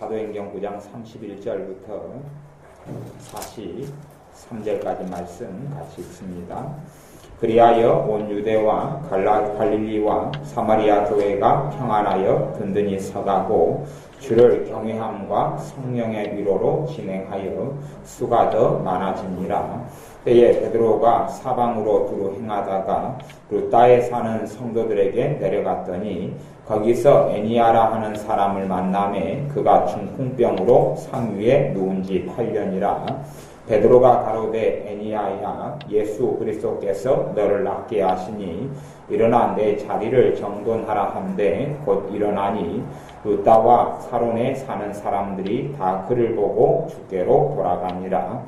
사도행전 9장 31절부터 43절까지 말씀 같이 읽습니다. 그리하여 온 유대와 갈릴리와 사마리아 교회가 평안하여 든든히 서가고 주를 경외함과 성령의 위로로 진행하여 수가 더 많아지니라. 때에 베드로가 사방으로 두루 행하다가 루따에 사는 성도들에게 내려갔더니 거기서 애니아라 하는 사람을 만나매 그가 중풍병으로 상 위에 누운 지 8년이라. 베드로가 가로되 애니아야, 예수 그리스도께서 너를 낫게 하시니 일어나 내 자리를 정돈하라 한데 곧 일어나니 루따와 사론에 사는 사람들이 다 그를 보고 주께로 돌아가니라.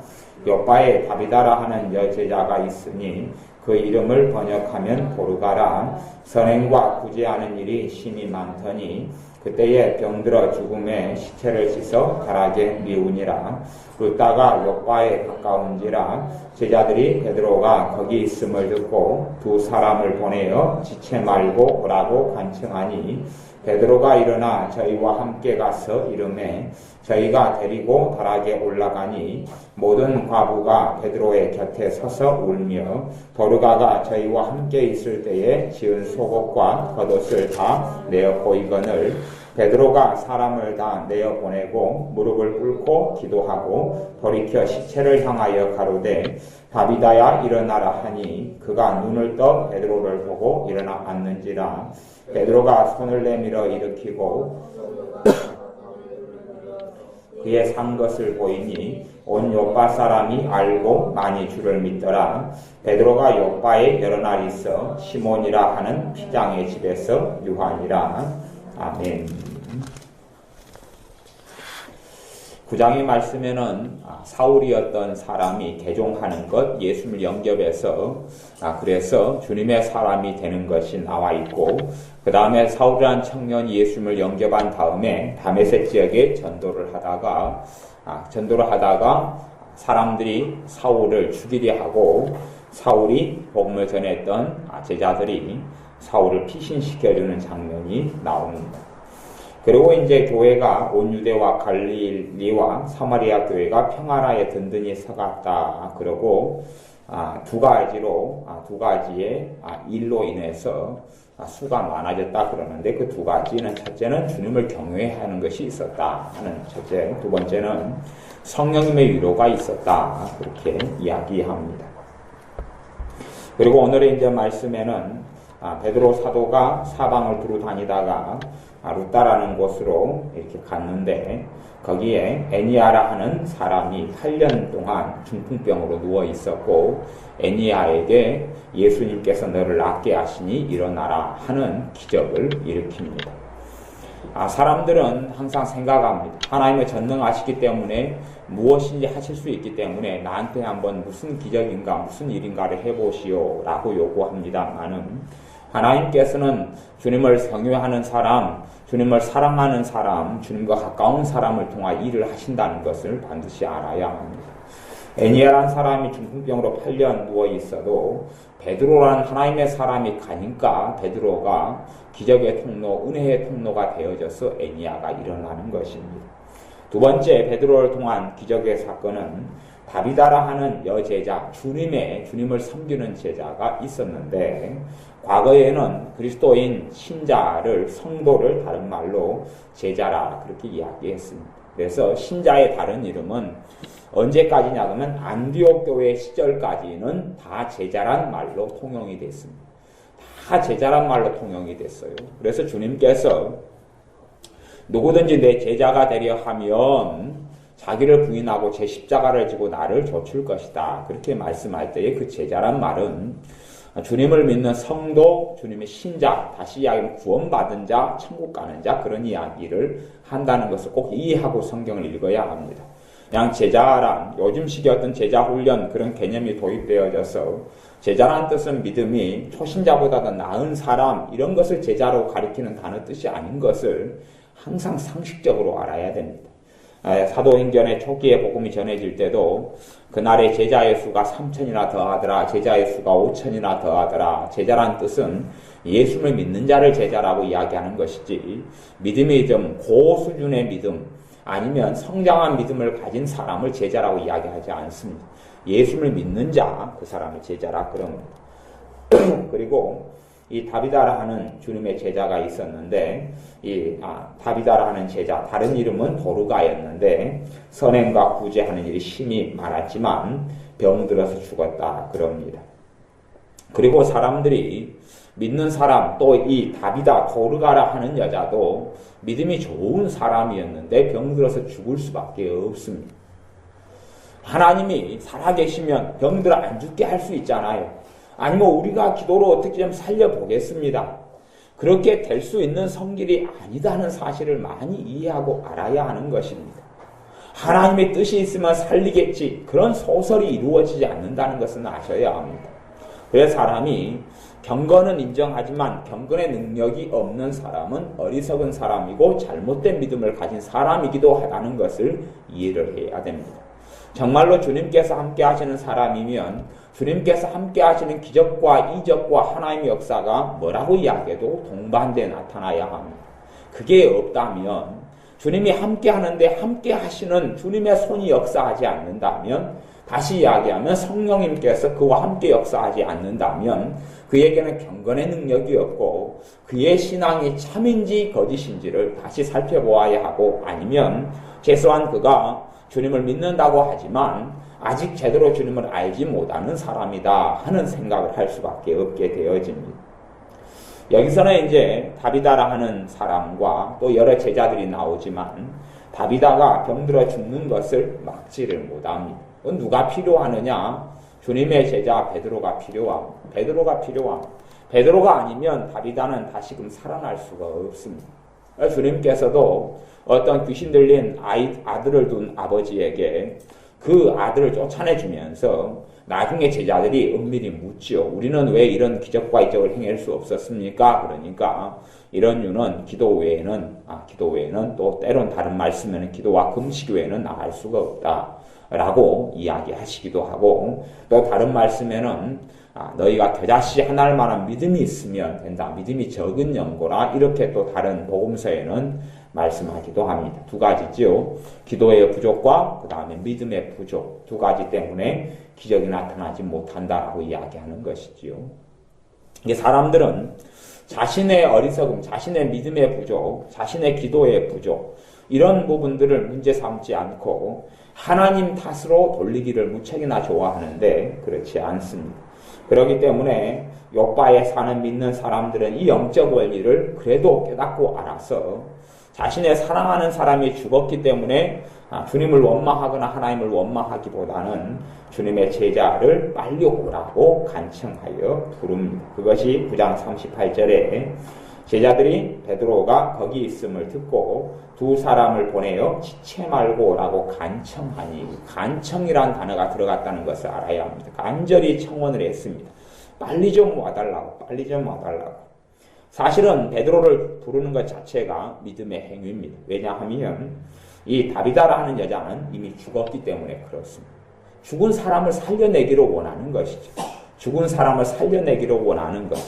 요바에 다비다라 하는 여제자가 있으니 그 이름을 번역하면 도르가라. 선행과 구제하는 일이 심히 많더니 그때에 병들어 죽음에 시체를 씻어 가락에 미우니라. 루따가 요바에 가까운지라. 제자들이 베드로가 거기 있음을 듣고 두 사람을 보내어 지체 말고 오라고 간청하니 베드로가 일어나 저희와 함께 가서 이르매 저희가 데리고 다락에 올라가니 모든 과부가 베드로의 곁에 서서 울며 도르가가 저희와 함께 있을 때에 지은 속옷과 겉옷을 다 내어 보이거늘 베드로가 사람을 다 내어 보내고 무릎을 꿇고 기도하고 돌이켜 시체를 향하여 가로되 다비다야 일어나라 하니 그가 눈을 떠 베드로를 보고 일어나 앉는지라. 베드로가 손을 내밀어 일으키고 그의 산 것을 보이니 온 요빠 사람이 알고 많이 주를 믿더라. 베드로가 요빠에 여러 날 있어 시몬이라 하는 피장의 집에서 유하니라. 아멘. 9장의 말씀에는 사울이었던 사람이 개종하는 것, 예수를 영접해서 그래서 주님의 사람이 되는 것이 나와 있고 그 다음에 사울이라는 청년이 예수를 영접한 다음에 다메섹 지역에 전도를 하다가 사람들이 사울을 죽이려 하고 사울이 복음을 전했던 제자들이 사울을 피신시켜주는 장면이 나옵니다. 그리고 이제 교회가 온 유대와 갈릴리와 사마리아 교회가 평안하에 든든히 서갔다. 그러고 두 가지의 일로 인해서 수가 많아졌다 그러는데 그 두 가지는 첫째는 주님을 경외하는 것이 있었다 하는 첫째, 두 번째는 성령님의 위로가 있었다 그렇게 이야기합니다. 그리고 오늘의 이제 말씀에는 베드로 사도가 사방을 두루 다니다가 루따라는 곳으로 이렇게 갔는데 거기에 애니아라 하는 사람이 8년 동안 중풍병으로 누워 있었고 애니아에게 예수님께서 너를 낫게 하시니 일어나라 하는 기적을 일으킵니다. 사람들은 항상 생각합니다. 하나님의 전능하시기 때문에 무엇인지 하실 수 있기 때문에 나한테 한번 무슨 기적인가 무슨 일인가를 해보시오 라고 요구합니다만은 하나님께서는 주님을 경외하는 사람, 주님을 사랑하는 사람, 주님과 가까운 사람을 통해 일을 하신다는 것을 반드시 알아야 합니다. 애니아라는 사람이 중풍병으로 8년 누워 있어도 베드로라는 하나님의 사람이 가니까 베드로가 기적의 통로, 은혜의 통로가 되어져서 애니아가 일어나는 것입니다. 두 번째 베드로를 통한 기적의 사건은 다비다라 하는 여제자, 주님을 섬기는 제자가 있었는데 과거에는 그리스도인 신자를, 성도를 다른 말로 제자라 그렇게 이야기했습니다. 그래서 신자의 다른 이름은 언제까지냐 그러면 안디옥 교회 시절까지는 다 제자란 말로 통용이 됐습니다. 다 제자란 말로 통용이 됐어요. 그래서 주님께서 누구든지 내 제자가 되려 하면 자기를 부인하고 제 십자가를 지고 나를 좇을 것이다. 그렇게 말씀할 때에 그 제자란 말은 주님을 믿는 성도, 주님의 신자, 다시 이야기하면 구원받은 자, 천국 가는 자 그런 이야기를 한다는 것을 꼭 이해하고 성경을 읽어야 합니다. 그냥 제자란 요즘식의 어떤 제자 훈련 그런 개념이 도입되어져서 제자란 뜻은 믿음이 초신자보다 더 나은 사람 이런 것을 제자로 가리키는 단어 뜻이 아닌 것을 항상 상식적으로 알아야 됩니다. 사도행전의 초기에 복음이 전해질 때도 그날의 제자의 수가 3,000이나 더하더라. 제자의 수가 5,000이나 더하더라. 제자란 뜻은 예수를 믿는 자를 제자라고 이야기하는 것이지 믿음이 좀 고수준의 믿음 아니면 성장한 믿음을 가진 사람을 제자라고 이야기하지 않습니다. 예수를 믿는 자, 그 사람을 제자라 그럽니다. 그리고 이 다비다라 하는 주님의 제자가 있었는데 다비다라 하는 제자, 다른 이름은 도르가였는데 선행과 구제하는 일이 심히 많았지만 병들어서 죽었다 그럽니다. 그리고 사람들이 믿는 사람, 또 이 다비다 도르가라 하는 여자도 믿음이 좋은 사람이었는데 병들어서 죽을 수밖에 없습니다. 하나님이 살아계시면 병들어 안 죽게 할 수 있잖아요. 아니면 우리가 기도로 어떻게 좀 살려보겠습니다. 그렇게 될 수 있는 성질이 아니다는 사실을 많이 이해하고 알아야 하는 것입니다. 하나님의 뜻이 있으면 살리겠지. 그런 소설이 이루어지지 않는다는 것은 아셔야 합니다. 그래서 사람이 경건은 인정하지만 경건의 능력이 없는 사람은 어리석은 사람이고 잘못된 믿음을 가진 사람이기도 하다는 것을 이해를 해야 됩니다. 정말로 주님께서 함께 하시는 사람이면 주님께서 함께 하시는 기적과 이적과 하나님의 역사가 뭐라고 이야기해도 동반되어 나타나야 합니다. 그게 없다면 주님이 함께 하는데 함께 하시는 주님의 손이 역사하지 않는다면 다시 이야기하면 성령님께서 그와 함께 역사하지 않는다면 그에게는 경건의 능력이 없고 그의 신앙이 참인지 거짓인지를 다시 살펴보아야 하고 아니면 최소한 그가 주님을 믿는다고 하지만 아직 제대로 주님을 알지 못하는 사람이다 하는 생각을 할 수밖에 없게 되어집니다. 여기서는 이제 다비다라 하는 사람과 또 여러 제자들이 나오지만 다비다가 병들어 죽는 것을 막지를 못합니다. 누가 필요하느냐? 주님의 제자 베드로가 필요합니다. 베드로가 필요합니다. 베드로가 아니면 다비다는 다시금 살아날 수가 없습니다. 주님께서도 어떤 귀신 들린 아들을 둔 아버지에게 그 아들을 쫓아내주면서 나중에 제자들이 은밀히 묻죠. 우리는 왜 이런 기적과 이적을 행할 수 없었습니까? 그러니까 이런 이유는 기도 외에는 또 때론 다른 말씀에는 기도와 금식 외에는 나갈 수가 없다 라고 이야기하시기도 하고 또 다른 말씀에는 너희가 겨자씨 하나를 만한 믿음이 있으면 된다. 믿음이 적은 연고라 이렇게 또 다른 복음서에는 말씀하기도 합니다. 두 가지죠. 기도의 부족과 그 다음에 믿음의 부족 두 가지 때문에 기적이 나타나지 못한다라고 이야기하는 것이지요. 이게 사람들은 자신의 어리석음, 자신의 믿음의 부족, 자신의 기도의 부족 이런 부분들을 문제 삼지 않고 하나님 탓으로 돌리기를 무척이나 좋아하는데 그렇지 않습니다. 그렇기 때문에 욥바에 사는 믿는 사람들은 이 영적 원리를 그래도 깨닫고 알아서 자신의 사랑하는 사람이 죽었기 때문에 주님을 원망하거나 하나님을 원망하기보다는 주님의 제자를 빨리 오라고 간청하여 부릅니다. 그것이 9장 38절에 제자들이 베드로가 거기 있음을 듣고 두 사람을 보내어 지체 말고라고 간청하니 간청이란 단어가 들어갔다는 것을 알아야 합니다. 간절히 청원을 했습니다. 빨리 좀 와달라고. 사실은 베드로를 부르는 것 자체가 믿음의 행위입니다. 왜냐하면 이 다비다라 하는 여자는 이미 죽었기 때문에 그렇습니다. 죽은 사람을 살려내기로 원하는 것이죠. 죽은 사람을 살려내기로 원하는 것.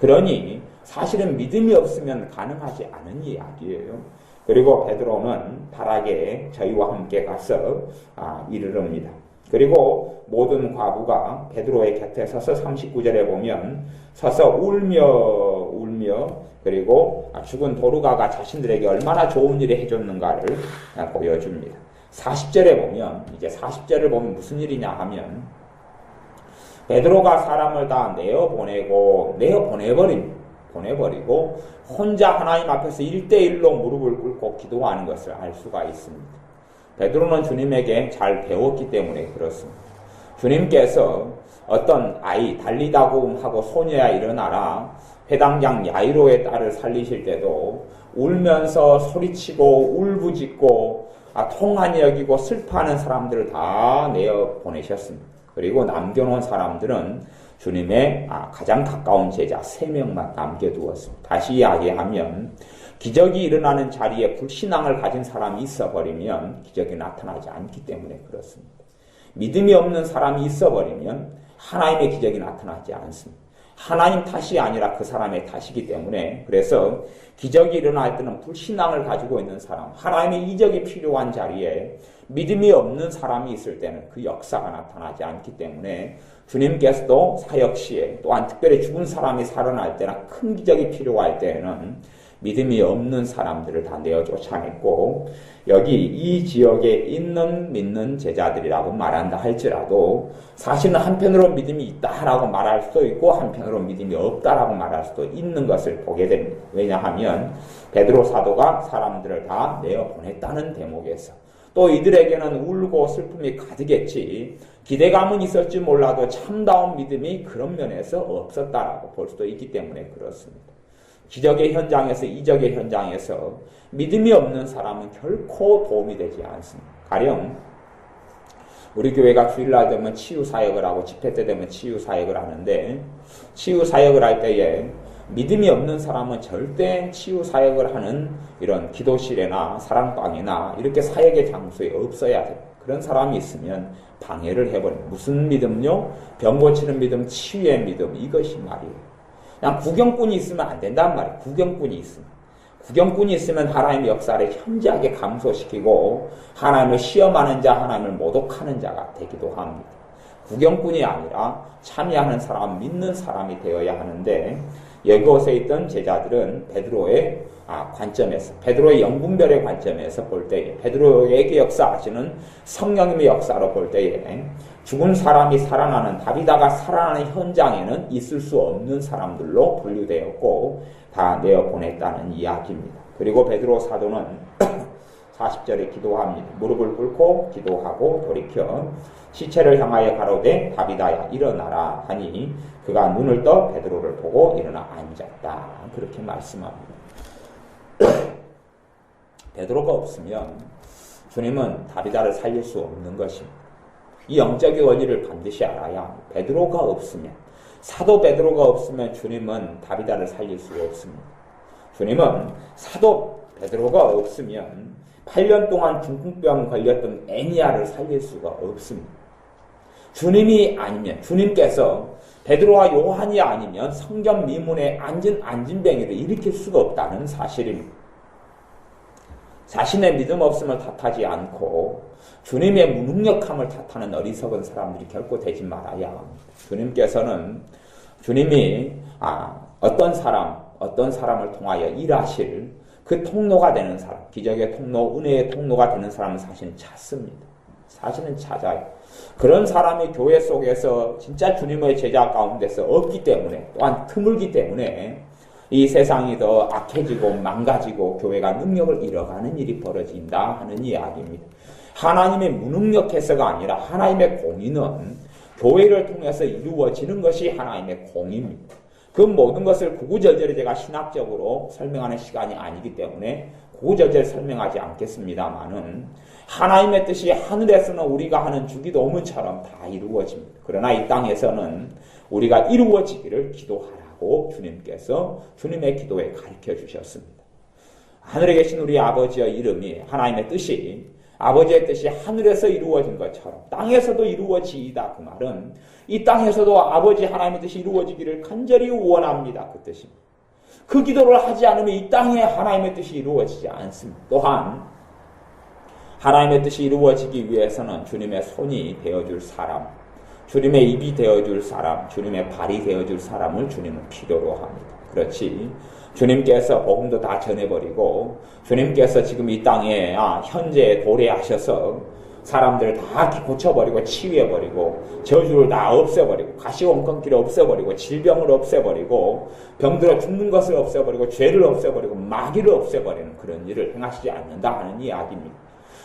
그러니 사실은 믿음이 없으면 가능하지 않은 이야기예요. 그리고 베드로는 다락에 저희와 함께 가서 이르릅니다. 그리고 모든 과부가 베드로의 곁에 서서 39절에 보면 서서 울며 그리고 죽은 도르가가 자신들에게 얼마나 좋은 일을 해줬는가를 보여줍니다. 40절에 보면 이제 40절을 보면 무슨 일이냐 하면 베드로가 사람을 다 보내버리고 혼자 하나님 앞에서 1대1로 무릎을 꿇고 기도하는 것을 알 수가 있습니다. 베드로는 주님에게 잘 배웠기 때문에 그렇습니다. 주님께서 어떤 아이 달리다곰하고 소녀야 일어나라 회당장 야이로의 딸을 살리실 때도 울면서 소리치고 울부짖고 통한이 여기고 슬퍼하는 사람들을 다 내어 보내셨습니다. 그리고 남겨놓은 사람들은 주님의 가장 가까운 제자 3명만 남겨두었습니다. 다시 이야기하면 기적이 일어나는 자리에 불신앙을 가진 사람이 있어버리면 기적이 나타나지 않기 때문에 그렇습니다. 믿음이 없는 사람이 있어버리면 하나님의 기적이 나타나지 않습니다. 하나님 탓이 아니라 그 사람의 탓이기 때문에 그래서 기적이 일어날 때는 불신앙을 가지고 있는 사람, 하나님의 이적이 필요한 자리에 믿음이 없는 사람이 있을 때는 그 역사가 나타나지 않기 때문에 주님께서도 사역 시에 또한 특별히 죽은 사람이 살아날 때나 큰 기적이 필요할 때에는 믿음이 없는 사람들을 다 내어 쫓아냈고 여기 이 지역에 있는 믿는 제자들이라고 말한다 할지라도 사실은 한편으로 믿음이 있다라고 말할 수도 있고 한편으로 믿음이 없다라고 말할 수도 있는 것을 보게 됩니다. 왜냐하면 베드로 사도가 사람들을 다 내어 보냈다는 대목에서 또 이들에게는 울고 슬픔이 가득했지 기대감은 있을지 몰라도 참다운 믿음이 그런 면에서 없었다라고 볼 수도 있기 때문에 그렇습니다. 기적의 현장에서 이적의 현장에서 믿음이 없는 사람은 결코 도움이 되지 않습니다. 가령 우리 교회가 주일날 되면 치유사역을 하고 집회 때 되면 치유사역을 하는데 치유사역을 할 때에 믿음이 없는 사람은 절대 치유사역을 하는 이런 기도실이나 사랑방이나 이렇게 사역의 장소에 없어야 돼요. 그런 사람이 있으면 방해를 해버립니다. 무슨 믿음요? 병 고치는 믿음, 치유의 믿음, 이것이 말이에요. 그냥 구경꾼이 있으면 안 된단 말이에요. 구경꾼이 있으면 하나님의 역사를 현저하게 감소시키고 하나님을 시험하는 자, 하나님을 모독하는 자가 되기도 합니다. 구경꾼이 아니라 참여하는 사람, 믿는 사람이 되어야 하는데 여기에 있던 제자들은 베드로의 관점에서, 베드로의 영분별의 관점에서 볼 때에, 베드로에게 역사하시는 성령님의 역사로 볼 때에 죽은 사람이 살아나는, 다비다가 살아나는 현장에는 있을 수 없는 사람들로 분류되었고 다 내어보냈다는 이야기입니다. 그리고 베드로 사도는 40절에 기도합니다. 무릎을 꿇고 기도하고 돌이켜 시체를 향하여 가로되 다비다야 일어나라 하니 그가 눈을 떠 베드로를 보고 일어나 앉았다. 그렇게 말씀합니다. 베드로가 없으면 주님은 다비다를 살릴 수 없는 것입니다. 이 영적인 원리를 반드시 알아야 합니다. 베드로가 없으면, 사도 베드로가 없으면 주님은 다비다를 살릴 수가 없습니다. 주님은 사도 베드로가 없으면 8년 동안 중풍병 걸렸던 애니아를 살릴 수가 없습니다. 주님이 아니면, 주님께서 베드로와 요한이 아니면 성전 미문에 앉은 안진뱅이를 일으킬 수가 없다는 사실입니다. 자신의 믿음 없음을 탓하지 않고 주님의 무능력함을 탓하는 어리석은 사람들이 결코 되지 말아야 합니다. 주님께서는 주님이 어떤 사람을 통하여 일하실 그 통로가 되는 사람, 기적의 통로, 은혜의 통로가 되는 사람은 사실은 찾습니다. 사실은 찾아요. 그런 사람이 교회 속에서 진짜 주님의 제자 가운데서 없기 때문에, 또한 드물기 때문에 이 세상이 더 악해지고 망가지고 교회가 능력을 잃어가는 일이 벌어진다 하는 이야기입니다. 하나님의 무능력해서가 아니라 하나님의 공의는 교회를 통해서 이루어지는 것이 하나님의 공의입니다. 그 모든 것을 구구절절히 제가 신학적으로 설명하는 시간이 아니기 때문에 구구절절 설명하지 않겠습니다만은 하나님의 뜻이 하늘에서는 우리가 하는 주기도문처럼 다 이루어집니다. 그러나 이 땅에서는 우리가 이루어지기를 기도하라고 주님께서 주님의 기도에 가르쳐 주셨습니다. 하늘에 계신 우리 아버지의 이름이, 하나님의 뜻이, 아버지의 뜻이 하늘에서 이루어진 것처럼 땅에서도 이루어지이다. 그 말은 이 땅에서도 아버지 하나님의 뜻이 이루어지기를 간절히 원합니다. 그 뜻입니다. 그 기도를 하지 않으면 이 땅에 하나님의 뜻이 이루어지지 않습니다. 또한 하나님의 뜻이 이루어지기 위해서는 주님의 손이 되어줄 사람, 주님의 입이 되어줄 사람, 주님의 발이 되어줄 사람을 주님은 필요로 합니다. 그렇지, 주님께서 복음도 다 전해버리고 주님께서 지금 이 땅에 현재 도래하셔서 사람들을 다 고쳐버리고 치유해버리고 저주를 다 없애버리고 가시원컨기를 없애버리고 질병을 없애버리고 병들어 죽는 것을 없애버리고 죄를 없애버리고 마귀를 없애버리는 그런 일을 행하시지 않는다 하는 이야기입니다.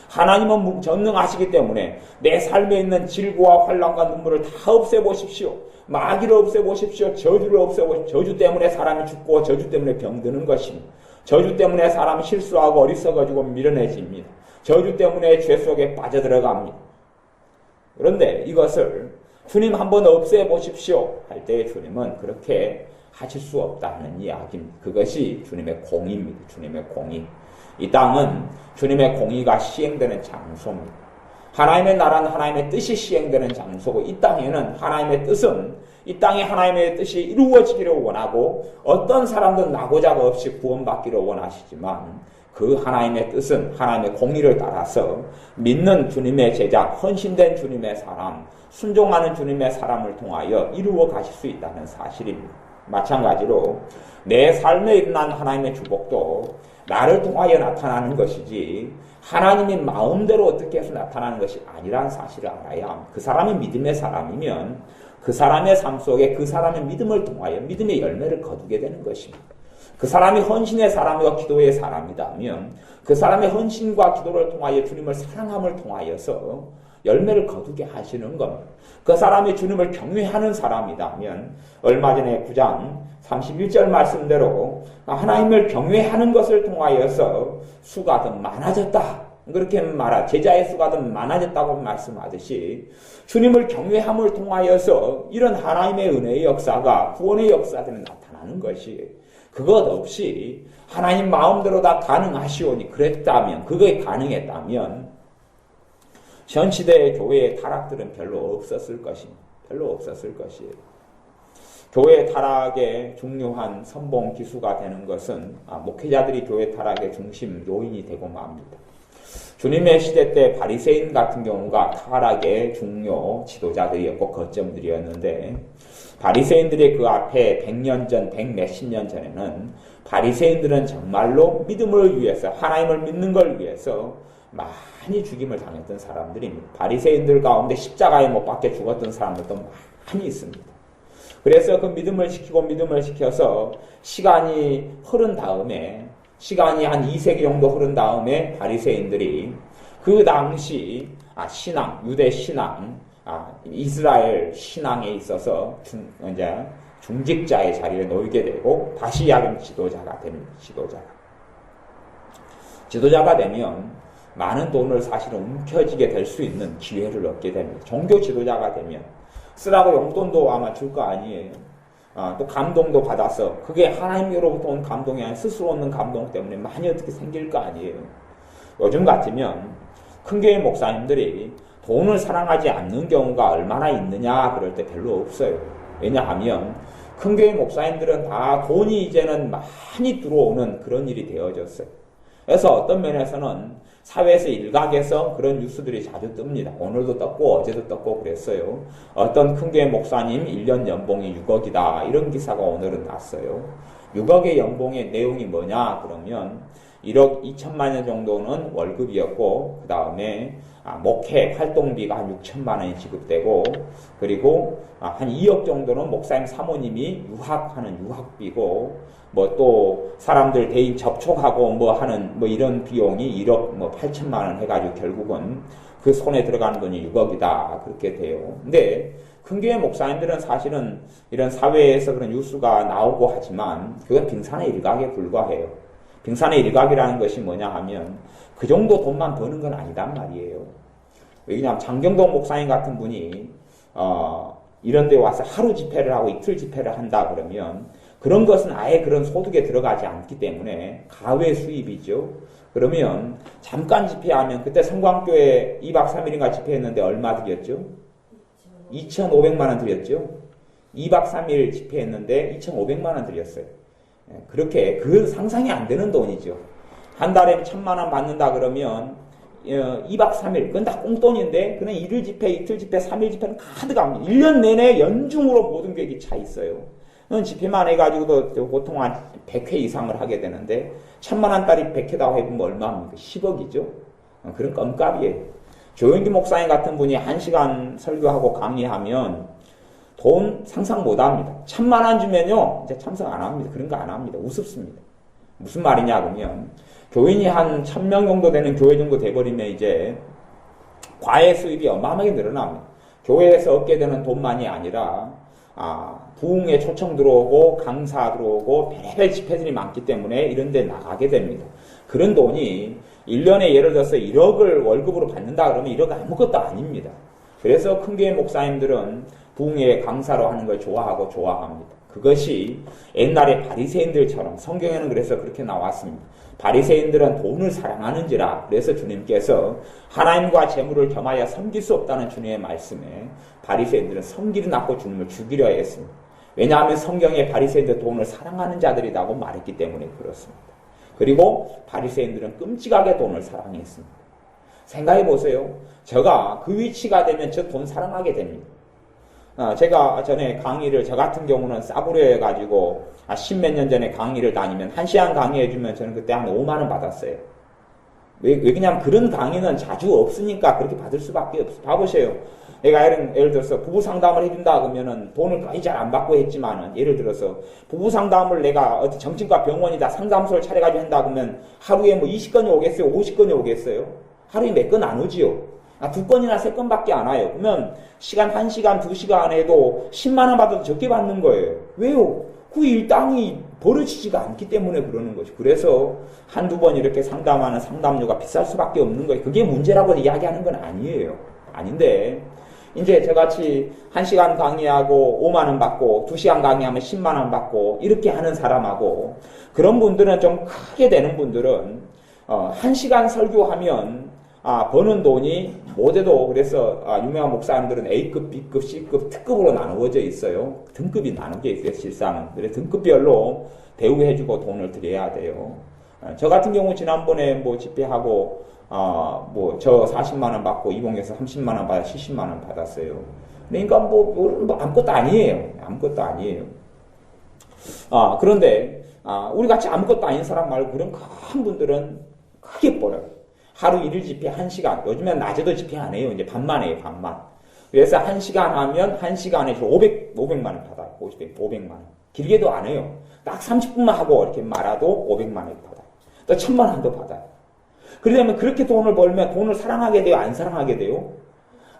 하나님은 전능하시기 때문에 내 삶에 있는 질고와 환난과 눈물을 다 없애보십시오. 마귀를 없애보십시오. 저주를 없애보십시오. 저주 때문에 사람이 죽고 저주 때문에 병드는 것입니다. 저주 때문에 사람이 실수하고 어리석어지고 미련해집니다. 저주 때문에 죄 속에 빠져들어갑니다. 그런데 이것을 주님 한번 없애보십시오 할 때 주님은 그렇게 하실 수 없다는 이야기입니다. 그것이 주님의 공의입니다. 주님의 공의. 이 땅은 주님의 공의가 시행되는 장소입니다. 하나님의 나라는 하나님의 뜻이 시행되는 장소고, 이 땅에는 하나님의 뜻은 이 땅에 하나님의 뜻이 이루어지기를 원하고, 어떤 사람도 나고자가 없이 구원받기를 원하시지만, 그 하나님의 뜻은 하나님의 공의를 따라서 믿는 주님의 제자, 헌신된 주님의 사람, 순종하는 주님의 사람을 통하여 이루어 가실 수 있다는 사실입니다. 마찬가지로 내 삶에 일어난 하나님의 축복도 나를 통하여 나타나는 것이지, 하나님이 마음대로 어떻게 해서 나타나는 것이 아니라는 사실을 알아야 합니다. 그 사람이 믿음의 사람이면 그 사람의 삶 속에 그 사람의 믿음을 통하여 믿음의 열매를 거두게 되는 것입니다. 그 사람이 헌신의 사람이고 기도의 사람이다면 그 사람의 헌신과 기도를 통하여 주님을 사랑함을 통하여서 열매를 거두게 하시는 겁니다. 그 사람이 주님을 경외하는 사람이다면 얼마 전에 9장 31절 말씀대로 하나님을 경외하는 것을 통하여서 수가 더 많아졌다, 그렇게 제자의 수가 더 많아졌다고 말씀하듯이 주님을 경외함을 통하여서 이런 하나님의 은혜의 역사가, 구원의 역사들이 나타나는 것이, 그것 없이 하나님 마음대로 다 가능하시오니 그랬다면, 그게 가능했다면 현 시대의 교회의 타락들은 별로 없었을 것입니다. 별로 없었을 것이에요. 교회 타락의 중요한 선봉 기수가 되는 것은 목회자들이 교회 타락의 중심 요인이 되고 맙니다. 주님의 시대 때 바리새인 같은 경우가 타락의 중요 지도자들이었고 거점들이었는데, 바리새인들의 그 앞에 100년 전, 100몇십 년 전에는 바리새인들은 정말로 믿음을 위해서, 하나님을 믿는 걸 위해서 많이 죽임을 당했던 사람들입니다. 바리새인들 가운데 십자가에 못 박혀 죽었던 사람들도 많이 있습니다. 그래서 그 믿음을 지켜서 시간이 흐른 다음에, 시간이 한 2세기 정도 흐른 다음에 바리새인들이 그 당시 신앙, 유대 신앙, 이스라엘 신앙에 있어서 중직자의 자리에 놓이게 되고 다시 야금 지도자가 됩니다. 지도자가 되면 많은 돈을 사실은 움켜쥐게 될 수 있는 기회를 얻게 됩니다. 종교 지도자가 되면 쓰라고 용돈도 아마 줄 거 아니에요. 또 감동도 받아서, 그게 하나님으로부터 온 감동이 아니라 스스로 얻는 감동 때문에 많이 어떻게 생길 거 아니에요. 요즘 같으면 큰 교회 목사님들이 돈을 사랑하지 않는 경우가 얼마나 있느냐 그럴 때 별로 없어요. 왜냐하면 큰 교회 목사님들은 다 돈이 이제는 많이 들어오는 그런 일이 되어졌어요. 그래서 어떤 면에서는 사회에서 일각에서 그런 뉴스들이 자주 뜹니다. 오늘도 떴고 어제도 떴고 그랬어요. 어떤 큰 교회 목사님 1년 연봉이 6억이다. 이런 기사가 오늘은 났어요. 6억의 연봉의 내용이 뭐냐 그러면 1억 2천만 원 정도는 월급이었고, 그 다음에 목회 활동비가 한 6천만 원이 지급되고, 그리고 한 2억 정도는 목사님 사모님이 유학하는 유학비고, 또 사람들 대인 접촉하고 하는 이런 비용이 1억 8천만 원 해가지고 결국은 그 손에 들어가는 돈이 6억이다 그렇게 돼요. 근데 큰 교회 목사님들은 사실은 이런 사회에서 그런 뉴스가 나오고 하지만 그건 빙산의 일각에 불과해요. 빙산의 일각이라는 것이 뭐냐 하면 그 정도 돈만 버는 건 아니단 말이에요. 왜냐하면 장경동 목사님 같은 분이 이런 데 와서 하루 집회를 하고 이틀 집회를 한다 그러면 그런 것은 아예 그런 소득에 들어가지 않기 때문에 가외 수입이죠. 그러면 잠깐 집회하면, 그때 성광교회 2박 3일인가 집회했는데 얼마 들였죠? 2,500만 원 들였죠. 2박 3일 집회했는데 2,500만 원 들였어요. 그렇게 그 상상이 안 되는 돈이죠. 한 달에 1,000만 원 받는다 그러면 2박 3일, 그건 다 꽁돈인데 그냥 1일 집회, 이틀 집회, 3일 집회는 가득 합니다. 1년 내내 연중으로 모든 계획이 차 있어요. 집회만 해가지고도 보통 한 100회 이상을 하게 되는데 1,000만 원짜리 100회다고 해보면 얼마입니까? 10억이죠. 그런 껌값이에요. 조영기 목사님 같은 분이 1시간 설교하고 강의하면 돈 상상 못합니다. 1,000만 원 주면요 이제 참석 안 합니다. 그런 거 안 합니다. 우습습니다. 무슨 말이냐 그러면 교인이 한 1,000명 정도 되는 교회 정도 돼버리면 이제 과외 수입이 어마어마하게 늘어납니다. 교회에서 얻게 되는 돈만이 아니라 부흥에 초청 들어오고 강사 들어오고 별의별 집회들이 많기 때문에 이런 데 나가게 됩니다. 그런 돈이 1년에 예를 들어서 1억을 월급으로 받는다 그러면 1억 아무것도 아닙니다. 그래서 큰 교회 목사님들은 부흥회 강사로 하는 걸 좋아합니다. 그것이 옛날에 바리새인들처럼 성경에는 그래서 그렇게 나왔습니다. 바리새인들은 돈을 사랑하는지라. 그래서 주님께서 하나님과 재물을 겸하여 섬길 수 없다는 주님의 말씀에 바리새인들은 섬기를 낳고 주님을 죽이려 했습니다. 왜냐하면 성경에 바리새인들 돈을 사랑하는 자들이라고 말했기 때문에 그렇습니다. 그리고 바리새인들은 끔찍하게 돈을 사랑했습니다. 생각해 보세요. 제가 그 위치가 되면 저 돈 사랑하게 됩니다. 제가 전에 강의를, 저 같은 경우는 싸구려 해가지고, 10몇 년 전에 강의를 다니면, 1시간 강의해주면 저는 그때 한 5만원 받았어요. 왜 그냥 그런 강의는 자주 없으니까 그렇게 받을 수밖에 없어요. 봐보세요. 내가 예를 들어서 부부 상담을 해준다 그러면은 돈을 거의 잘 안 받고 했지만은, 예를 들어서 부부 상담을 내가 어디 정신과 병원이다 상담소를 차려가지고 한다 그러면 하루에 뭐 20건이 오겠어요? 50건이 오겠어요? 하루에 몇 건 안 오지요? 2건이나 3건밖에 안 와요. 그러면 시간 1시간, 2시간 해도 10만원 받아도 적게 받는 거예요. 왜요? 그 일당이 벌어지지가 않기 때문에 그러는 거죠. 그래서 한두 번 이렇게 상담하는 상담료가 비쌀 수밖에 없는 거예요. 그게 문제라고 이야기하는 건 아니에요. 아닌데 이제 저같이 1시간 강의하고 5만원 받고 2시간 강의하면 10만원 받고 이렇게 하는 사람하고 그런 분들은 좀 크게 되는 분들은 1시간 설교하면 버는 돈이 못해도 그래서 유명한 목사님들은 A급, B급, C급, 특급으로 나누어져 있어요. 등급이 나누어져 있어요. 실상은. 그래서 등급별로 대우해주고 돈을 드려야 돼요. 저 같은 경우 지난번에 뭐 집회하고 저 40만원 받고 이봉에서 30만원 받아 70만원 받았어요. 그러니까 뭐 아무것도 아니에요. 아무것도 아니에요. 그런데 우리 같이 아무것도 아닌 사람 말고 그런 큰 분들은 크게 벌어요. 하루 1일 집회 1시간. 요즘엔 낮에도 집회 안 해요. 이제 밤만 해요. 밤만. 그래서 1시간 하면 1시간에 500만 원 받아요. 500만 원. 길게도 안 해요. 딱 30분만 하고 이렇게 말아도 500만 원 받아요. 또 1000만 원도 받아요. 그러면 그렇게 돈을 벌면 돈을 사랑하게 돼요? 안 사랑하게 돼요?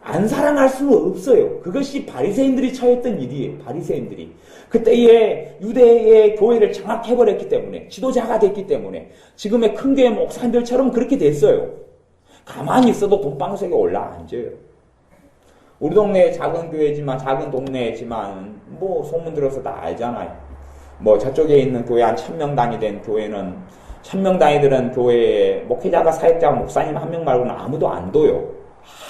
안 사랑할 수는 없어요. 그것이 바리새인들이 처했던 일이에요. 바리새인들이. 그때의 유대의 교회를 장악해버렸기 때문에, 지도자가 됐기 때문에 지금의 큰 교회 목사님들처럼 그렇게 됐어요. 가만히 있어도 돈방석에 올라앉아요. 우리 동네 작은 교회지만, 작은 동네지만 뭐 소문 들어서 다 알잖아요. 뭐 저쪽에 있는 교회 한 1000명 단위 된 교회는 1000명 단위 들은 교회에 목회자가 사역자 목사님 한 명 말고는 아무도 안 둬요.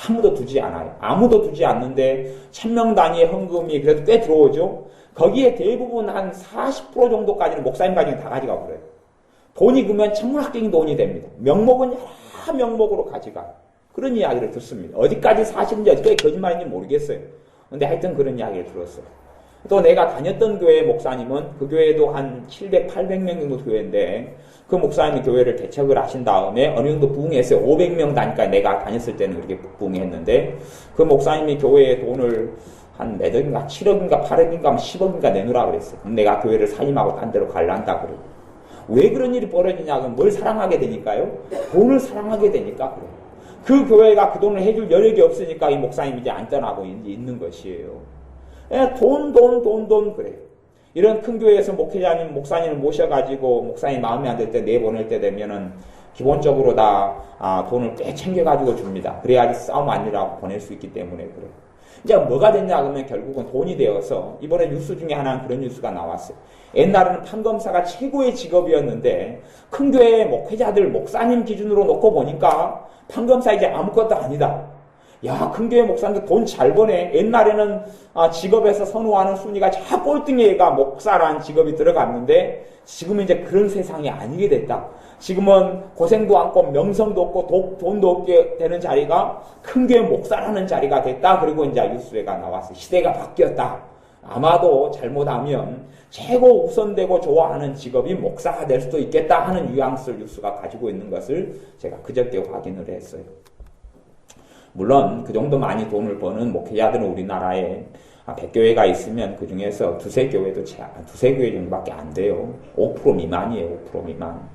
아무도 두지 않아요. 아무도 두지 않는데 1000명 단위의 헌금이 그래도 꽤 들어오죠. 거기에 대부분 한 40% 정도까지는 목사님 가정이 다 가져가 버려요. 돈이 그러면 천문학적인 돈이 됩니다. 명목은 여러 명목으로 가져가요. 그런 이야기를 듣습니다. 어디까지 사실인지 어디까지 거짓말인지 모르겠어요. 근데 하여튼 그런 이야기를 들었어요. 또 내가 다녔던 교회 목사님은 그 교회도 한 700, 800명 정도 교회인데 그 목사님이 교회를 개척을 하신 다음에 어느 정도 부흥했어요. 500명 다니까 내가 다녔을 때는 그렇게 부흥했는데 그 목사님이 교회에 돈을 한 몇 억인가 7억인가 8억인가 10억인가 내놓으라 그랬어요. 그럼 내가 교회를 사임하고 딴 데로 갈란다 그러고. 왜 그런 일이 벌어지냐? 그럼 뭘 사랑하게 되니까요? 돈을 사랑하게 되니까 그래요. 그 교회가 그 돈을 해줄 여력이 없으니까 이 목사님이 이제 안 떠나고 있는 것이에요. 돈 그래요. 이런 큰 교회에서 목사님을 모셔가지고 목사님 마음에 안 들 때 내보낼 때 되면은 기본적으로 다 돈을 꽤 챙겨가지고 줍니다. 그래야지 싸움 아니라고 보낼 수 있기 때문에 그래요. 이제 뭐가 됐냐 그러면 결국은 돈이 되어서 이번에 뉴스 중에 하나는 그런 뉴스가 나왔어요. 옛날에는 판검사가 최고의 직업이었는데 큰 교회 목회자들 목사님 기준으로 놓고 보니까 판검사 이제 아무것도 아니다. 야, 큰 교회 목사님들 돈 잘 버네. 옛날에는 직업에서 선호하는 순위가 저 꼴등에가 목사라는 직업이 들어갔는데 지금은 이제 그런 세상이 아니게 됐다. 지금은 고생도 않고 명성도 없고 돈도 없게 되는 자리가 큰 교회 목사라는 자리가 됐다. 그리고 이제 뉴스가 나왔어요. 시대가 바뀌었다. 아마도 잘못하면 최고 우선되고 좋아하는 직업이 목사가 될 수도 있겠다 하는 뉘앙스를 뉴스가 가지고 있는 것을 제가 그저께 확인을 했어요. 물론 그 정도 많이 돈을 버는 목회자들은 우리나라에 100교회가 있으면 그 중에서 두세 교회 정도밖에 안 돼요. 5% 미만이에요. 5% 미만.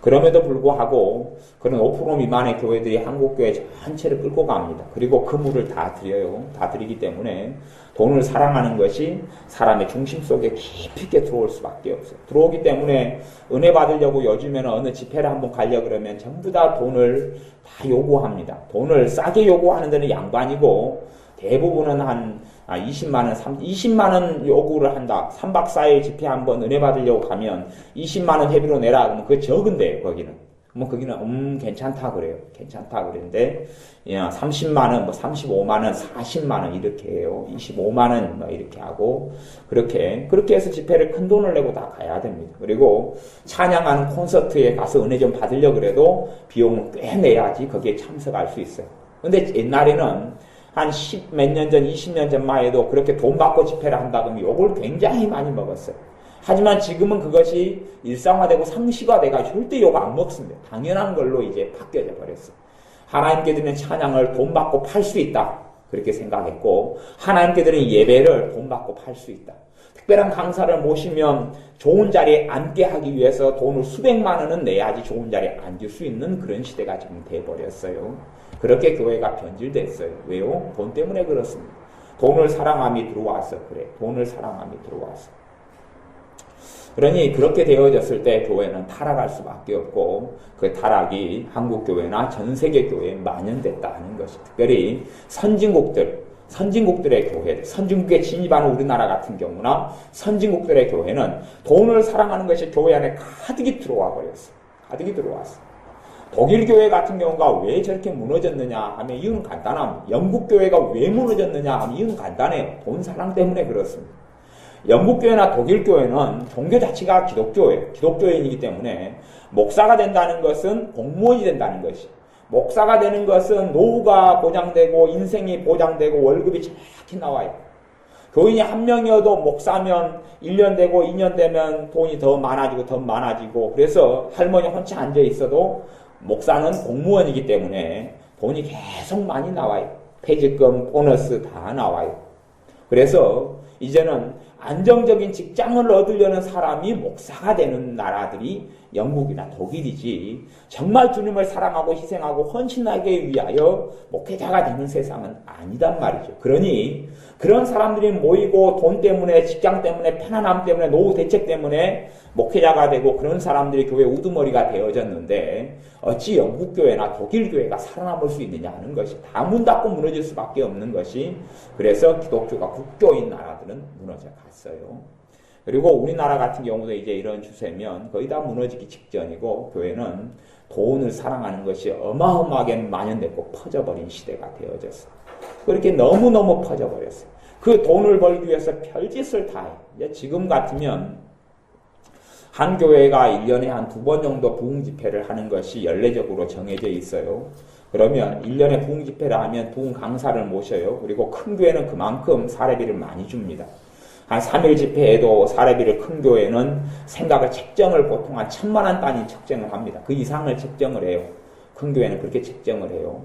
그럼에도 불구하고 그런 5% 미만의 교회들이 한국교회 전체를 끌고 갑니다. 그리고 그 물을 다 드려요. 다 드리기 때문에 돈을 사랑하는 것이 사람의 중심 속에 깊이 있게 들어올 수밖에 없어요. 들어오기 때문에 은혜 받으려고 요즘에는 어느 집회를 한번 가려고 그러면 전부 다 돈을 다 요구합니다. 돈을 싸게 요구하는 데는 양반이고 대부분은 한 20만 원, 20만 원 요구를 한다. 3박 4일 집회 한번 은혜 받으려고 가면 20만 원 회비로 내라. 그러면 그거 적은데, 거기는. 뭐 거기는 괜찮다 그래요. 괜찮다 그랬는데 30만 원, 뭐 35만 원, 40만 원 이렇게 해요. 25만 원 뭐 이렇게 하고 그렇게 해서 집회를 큰 돈을 내고 다 가야 됩니다. 그리고 찬양하는 콘서트에 가서 은혜 좀 받으려고 그래도 비용은 꽤 내야지 거기에 참석할 수 있어요. 근데 옛날에는 한 10 몇 년 전, 20년 전만 해도 그렇게 돈 받고 집회를 한다 그러면 욕을 굉장히 많이 먹었어요. 하지만 지금은 그것이 일상화되고 상식화돼가지고 절대 욕 안 먹습니다. 당연한 걸로 이제 바뀌어져 버렸어요. 하나님께 드리는 찬양을 돈 받고 팔 수 있다. 그렇게 생각했고, 하나님께 드리는 예배를 돈 받고 팔 수 있다. 특별한 강사를 모시면 좋은 자리에 앉게 하기 위해서 돈을 수백만 원은 내야지 좋은 자리에 앉을 수 있는 그런 시대가 지금 돼버렸어요. 그렇게 교회가 변질됐어요. 왜요? 돈 때문에 그렇습니다. 돈을 사랑함이 들어와서 그래. 돈을 사랑함이 들어와서. 그러니 그렇게 되어졌을 때 교회는 타락할 수밖에 없고 그 타락이 한국교회나 전세계 교회에 만연됐다 하는 것이 특별히 선진국들의 교회들, 선진국에 진입하는 우리나라 같은 경우나 선진국들의 교회는 돈을 사랑하는 것이 교회 안에 가득히 들어와 버렸어요. 가득히 들어왔어요. 독일 교회 같은 경우가 왜 저렇게 무너졌느냐 하면 이유는 간단합니다. 영국 교회가 왜 무너졌느냐 하면 이유는 간단해요. 돈 사랑 때문에 그렇습니다. 영국 교회나 독일 교회는 종교 자체가 기독교예요. 기독교인이기 때문에 목사가 된다는 것은 공무원이 된다는 것이. 목사가 되는 것은 노후가 보장되고 인생이 보장되고 월급이 정확히 나와요. 교인이 한 명이어도 목사면 1년 되고 2년 되면 돈이 더 많아지고 그래서 할머니 혼자 앉아 있어도 목사는 공무원이기 때문에 돈이 계속 많이 나와요. 퇴직금, 보너스 다 나와요. 그래서 이제는 안정적인 직장을 얻으려는 사람이 목사가 되는 나라들이 영국이나 독일이지 정말 주님을 사랑하고 희생하고 헌신하기 위하여 목회자가 되는 세상은 아니단 말이죠. 그러니 그런 사람들이 모이고 돈 때문에 직장 때문에 편안함 때문에 노후 대책 때문에 목회자가 되고 그런 사람들이 교회 우두머리가 되어졌는데 어찌 영국 교회나 독일 교회가 살아남을 수 있느냐 하는 것이 다 문 닫고 무너질 수밖에 없는 것이 그래서 기독교가 국교인 나라들은 무너져 갔어요. 그리고 우리나라 같은 경우도 이제 이런 추세면 거의 다 무너지기 직전이고 교회는 돈을 사랑하는 것이 어마어마하게 만연됐고 퍼져버린 시대가 되어졌어요. 그렇게 너무너무 퍼져버렸어요. 그 돈을 벌기 위해서 별짓을 다 해요. 지금 같으면 한 교회가 1년에 한 2번 정도 부흥 집회를 하는 것이 연례적으로 정해져 있어요. 그러면 1년에 부흥 집회를 하면 부흥 강사를 모셔요. 그리고 큰 교회는 그만큼 사례비를 많이 줍니다. 한 3일 집회에도 사례비를 큰 교회는 생각을 책정을 보통 한 1,000만 원 단위 책정을 합니다. 그 이상을 책정을 해요. 큰 교회는 그렇게 책정을 해요.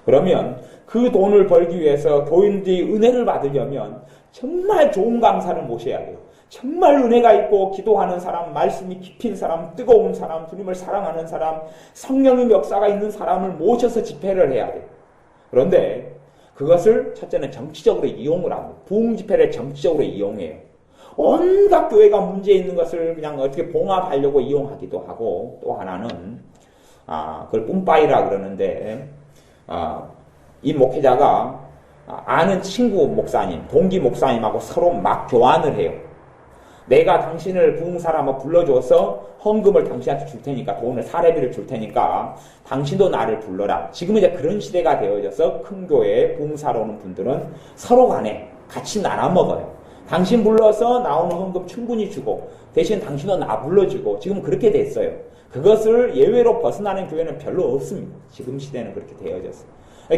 그러면 그 돈을 벌기 위해서 교인들이 은혜를 받으려면 정말 좋은 강사를 모셔야 돼요. 정말 은혜가 있고 기도하는 사람, 말씀이 깊은 사람, 뜨거운 사람, 주님을 사랑하는 사람, 성령의 역사가 있는 사람을 모셔서 집회를 해야 돼요. 그런데 그것을 첫째는 정치적으로 이용을 합니다. 부흥 집회를 정치적으로 이용해요. 온갖 교회가 문제 있는 것을 그냥 어떻게 봉합하려고 이용하기도 하고 또 하나는 그걸 뿜빠이라 그러는데 이 목회자가 아는 친구 목사님, 동기 목사님하고 서로 막 교환을 해요. 내가 당신을 부흥사로 한번 불러줘서 헌금을 당신한테 줄 테니까 돈을 사례비를 줄 테니까 당신도 나를 불러라. 지금은 이제 그런 시대가 되어져서 큰 교회에 부흥사로 오는 분들은 서로 간에 같이 나눠 먹어요. 당신 불러서 나오는 헌금 충분히 주고 대신 당신도 나 불러주고 지금 그렇게 됐어요. 그것을 예외로 벗어나는 교회는 별로 없습니다. 지금 시대는 그렇게 되어졌어요.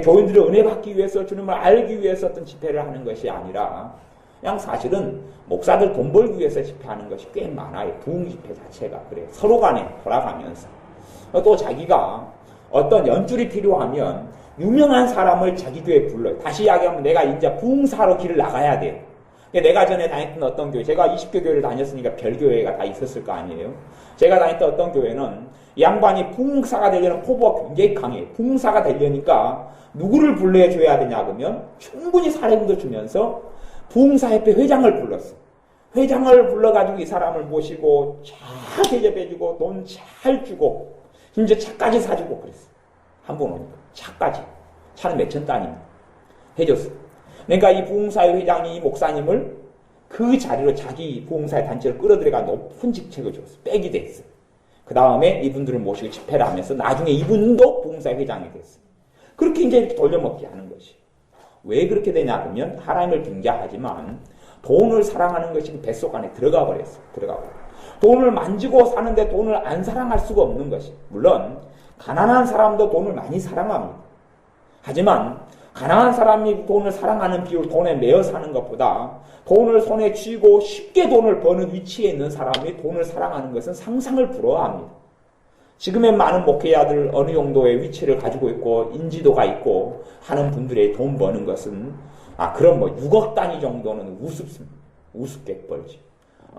교인들이 은혜 받기 위해서 주님을 알기 위해서 어떤 집회를 하는 것이 아니라 그냥 사실은 목사들 돈 벌기 위해서 집회하는 것이 꽤 많아요. 부흥 집회 자체가 그래요. 서로 간에 돌아가면서 또 자기가 어떤 연줄이 필요하면 유명한 사람을 자기 교회에 불러요. 다시 이야기하면 내가 이제 부흥사로 길을 나가야 돼요. 내가 전에 다녔던 어떤 교회, 제가 20개 교회를 다녔으니까 별교회가 다 있었을 거 아니에요. 제가 다녔던 어떤 교회는 이 양반이 부흥사가 되려는 포부가 굉장히 강해요. 부흥사가 되려니까 누구를 불러줘야 되냐 그러면 충분히 사례금도 주면서 부흥사협회 회장을 불렀어. 회장을 불러가지고 이 사람을 모시고 잘 대접해주고 돈 잘 주고 심지어 차까지 사주고 그랬어. 한 번 오니까 차까지. 차는 몇천 단위입니다. 해줬어. 그러니까 이 부흥사회 회장이 이 목사님을 그 자리로 자기 부흥사회 단체를 끌어들여가 높은 직책을 줬어. 빼기 됐어. 그 다음에 이분들을 모시고 집회를 하면서 나중에 이분도 부흥사회 회장이 됐어. 그렇게 이제 이렇게 돌려먹기 하는 것이. 왜 그렇게 되냐 하면 하나님을 빙자하지만 돈을 사랑하는 것이 뱃속 안에 들어가 버렸어. 돈을 만지고 사는데 돈을 안 사랑할 수가 없는 것이. 물론 가난한 사람도 돈을 많이 사랑합니다. 하지만 가난한 사람이 돈을 사랑하는 비율, 돈에 매여 사는 것보다 돈을 손에 쥐고 쉽게 돈을 버는 위치에 있는 사람이 돈을 사랑하는 것은 상상을 부러워합니다. 지금의 많은 목회자들 어느 정도의 위치를 가지고 있고 인지도가 있고 하는 분들의 돈 버는 것은 그럼 6억 단위 정도는 우습습니다. 우습게 벌지.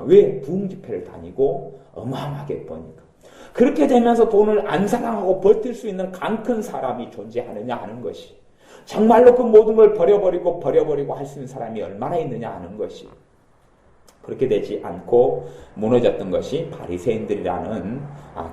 왜? 부흥 집회를 다니고 어마어마하게 버니까. 그렇게 되면서 돈을 안 사랑하고 버틸 수 있는 강큰 사람이 존재하느냐 하는 것이. 정말로 그 모든 걸 버려버리고 할 수 있는 사람이 얼마나 있느냐 하는 것이. 그렇게 되지 않고 무너졌던 것이 바리새인들이라는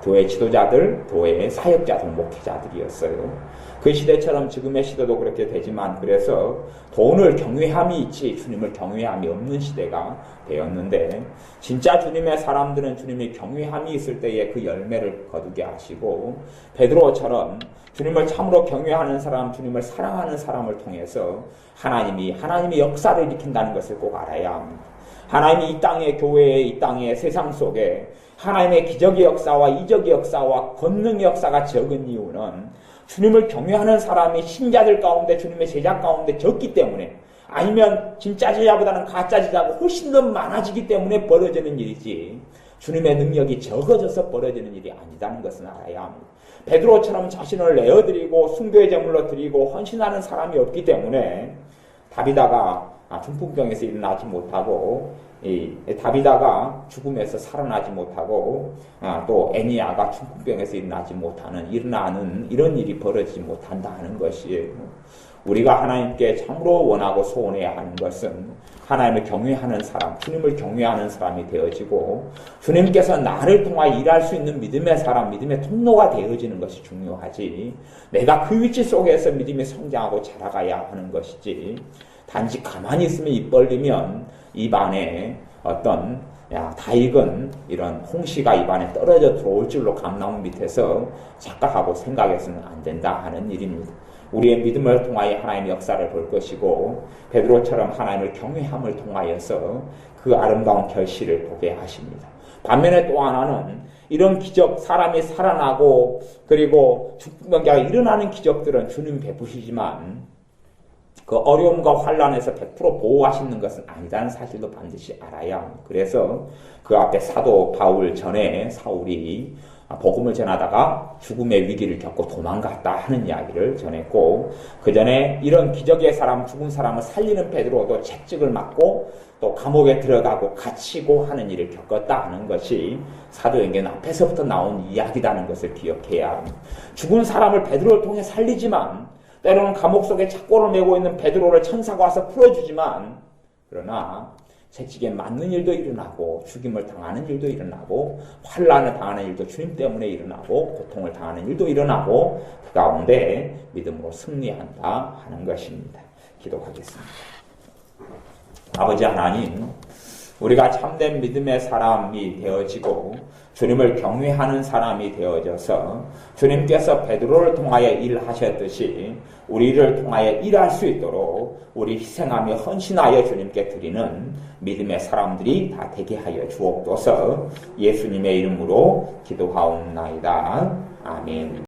교회 지도자들, 교회 사역자들, 목회자들이었어요. 그 시대처럼 지금의 시대도 그렇게 되지만 그래서 돈을 경외함이 있지 주님을 경외함이 없는 시대가 되었는데 진짜 주님의 사람들은 주님이 경외함이 있을 때에 그 열매를 거두게 하시고 베드로처럼 주님을 참으로 경외하는 사람, 주님을 사랑하는 사람을 통해서 하나님이 역사를 일으킨다는 것을 꼭 알아야 합니다. 하나님이 이 땅의 교회에 이 땅의 세상 속에 하나님의 기적의 역사와 이적의 역사와 권능의 역사가 적은 이유는 주님을 경외하는 사람이 신자들 가운데 주님의 제자 가운데 적기 때문에 아니면 진짜 제자보다는 가짜 제자가 훨씬 더 많아지기 때문에 벌어지는 일이지 주님의 능력이 적어져서 벌어지는 일이 아니다는 것은 알아야 합니다. 베드로처럼 자신을 내어드리고 순교의 제물로 드리고 헌신하는 사람이 없기 때문에 다비다가 중풍병에서 일어나지 못하고 다비다가 죽음에서 살아나지 못하고 또 애니야가 중풍병에서 일어나는 이런 일이 벌어지지 못한다 하는 것이에요. 우리가 하나님께 참으로 원하고 소원해야 하는 것은 하나님을 경외하는 사람, 주님을 경외하는 사람이 되어지고 주님께서 나를 통하여 일할 수 있는 믿음의 사람, 믿음의 통로가 되어지는 것이 중요하지 내가 그 위치 속에서 믿음이 성장하고 자라가야 하는 것이지 단지 가만히 있으면 입 벌리면 입안에 어떤 다 익은 이런 홍시가 입안에 떨어져 들어올 줄로 감나무 밑에서 착각하고 생각해서는 안 된다 하는 일입니다. 우리의 믿음을 통하여 하나님의 역사를 볼 것이고 베드로처럼 하나님을 경외함을 통하여서 그 아름다운 결실을 보게 하십니다. 반면에 또 하나는 이런 기적, 사람이 살아나고 그리고 죽병자가 일어나는 기적들은 주님이 베푸시지만 그 어려움과 환란에서 100% 보호하시는 것은 아니다는 사실도 반드시 알아야 합니다. 그래서 그 앞에 사도 바울 전에 사울이 복음을 전하다가 죽음의 위기를 겪고 도망갔다 하는 이야기를 전했고 그 전에 이런 기적의 사람, 죽은 사람을 살리는 베드로도 채찍을 맞고 또 감옥에 들어가고 갇히고 하는 일을 겪었다 하는 것이 사도행전 앞에서부터 나온 이야기라는 것을 기억해야 합니다. 죽은 사람을 베드로를 통해 살리지만 때로는 감옥 속에 착고를 메고 있는 베드로를 천사가 와서 풀어주지만 그러나 채찍에 맞는 일도 일어나고 죽임을 당하는 일도 일어나고 환난을 당하는 일도 주님 때문에 일어나고 고통을 당하는 일도 일어나고 그 가운데 믿음으로 승리한다 하는 것입니다. 기도하겠습니다. 아버지 하나님, 우리가 참된 믿음의 사람이 되어지고 주님을 경외하는 사람이 되어져서 주님께서 베드로를 통하여 일하셨듯이 우리를 통하여 일할 수 있도록 우리 희생하며 헌신하여 주님께 드리는 믿음의 사람들이 다 되게 하여 주옵소서. 예수님의 이름으로 기도하옵나이다. 아멘.